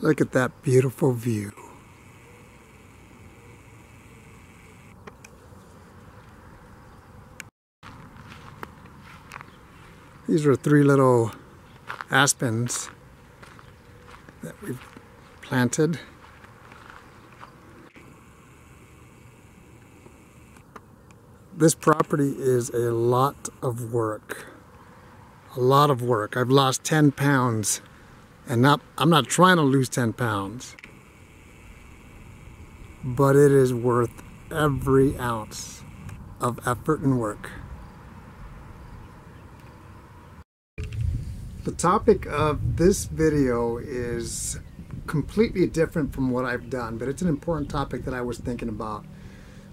Look at that beautiful view. These are 3 little aspens that we've planted. This property is a lot of work. A lot of work. I've lost 10 pounds. And I'm not trying to lose 10 pounds. But it is worth every ounce of effort and work. The topic of this video is completely different from what I've done, but it's an important topic that I was thinking about.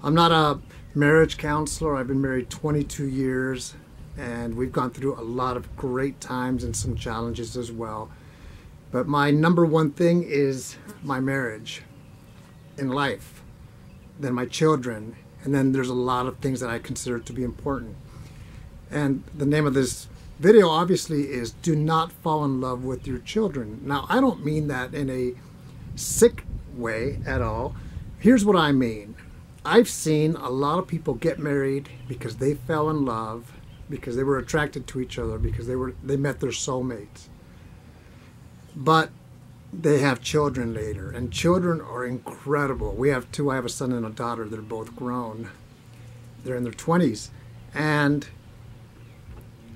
I'm not a marriage counselor. I've been married 22 years, and we've gone through a lot of great times and some challenges as well. But my number one thing is my marriage in life, then my children, and then there's a lot of things that I consider to be important. And the name of this video obviously is do not fall in love with your children. Now, I don't mean that in a sick way at all. Here's what I mean. I've seen a lot of people get married because they fell in love, because they were attracted to each other, because they met their soulmates. But they have children later, and children are incredible. We have 2. I have a son and a daughter. They're both grown. They're in their 20s. And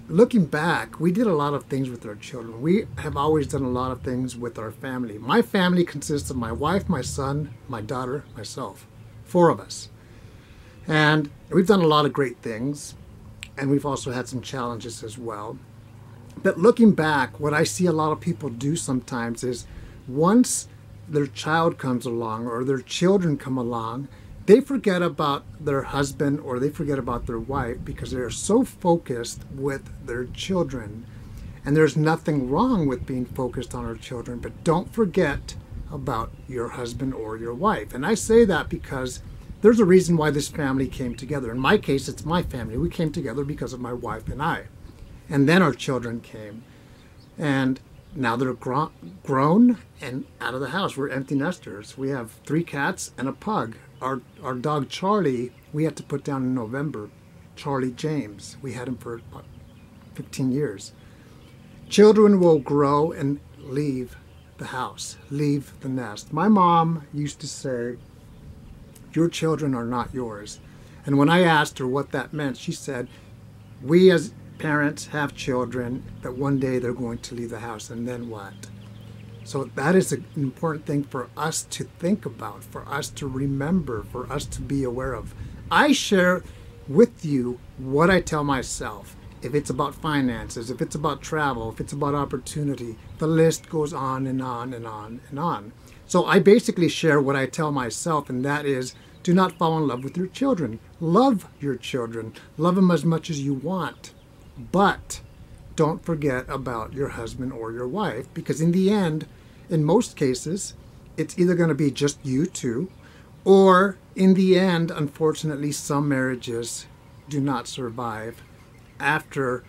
looking back, we did a lot of things with our children. We have always done a lot of things with our family. My family consists of my wife, my son, my daughter, myself. 4 of us. And we've done a lot of great things, and we've also had some challenges as well. But looking back, what I see a lot of people do sometimes is once their child comes along or their children come along, they forget about their husband or they forget about their wife because they're so focused with their children. And there's nothing wrong with being focused on our children, but don't forget about your husband or your wife. And I say that because there's a reason why this family came together. In my case, it's my family. We came together because of my wife and I. And then our children came. And now they're grown and out of the house. We're empty nesters. We have 3 cats and a pug. Our dog Charlie, we had to put down in November. Charlie James. We had him for about 15 years. Children will grow and leave the house, leave the nest. My mom used to say, your children are not yours. And when I asked her what that meant, she said, we as parents have children that one day they're going to leave the house, and then what? So that is an important thing for us to think about, for us to remember, for us to be aware of. I share with you what I tell myself. If it's about finances, if it's about travel, if it's about opportunity, the list goes on and on and on and on. So I basically share what I tell myself, and that is, do not fall in love with your children. Love your children. Love them as much as you want. But don't forget about your husband or your wife, because in the end, in most cases, it's either going to be just you two, or in the end, unfortunately, some marriages do not survive after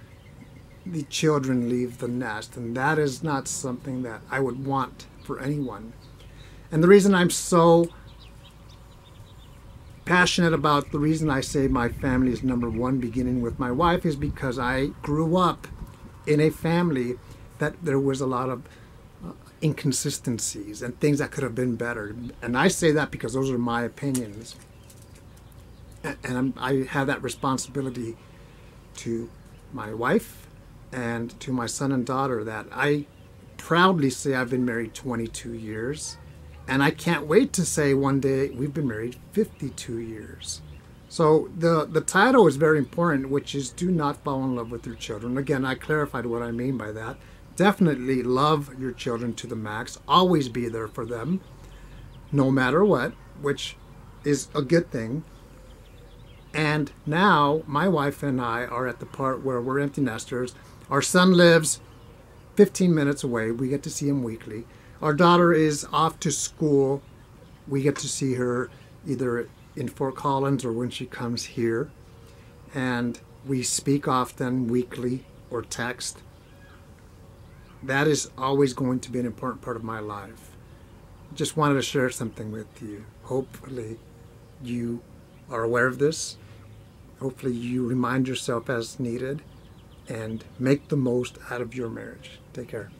the children leave the nest. And that is not something that I would want for anyone. And the reason I'm so passionate about the reason I say my family is number one, beginning with my wife, is because I grew up in a family that there was a lot of inconsistencies and things that could have been better. And I say that because those are my opinions. And I have that responsibility to my wife and to my son and daughter, that I proudly say I've been married 22 years. And I can't wait to say one day we've been married 52 years. So the title is very important, which is do not fall in love with your children. Again, I clarified what I mean by that. Definitely love your children to the max. Always be there for them, no matter what, which is a good thing. And now my wife and I are at the part where we're empty nesters. Our son lives 15 minutes away. We get to see him weekly. Our daughter is off to school. We get to see her either in Fort Collins or when she comes here. And we speak often, weekly, or text. That is always going to be an important part of my life. just wanted to share something with you. Hopefully you are aware of this. Hopefully you remind yourself as needed and make the most out of your marriage. Take care.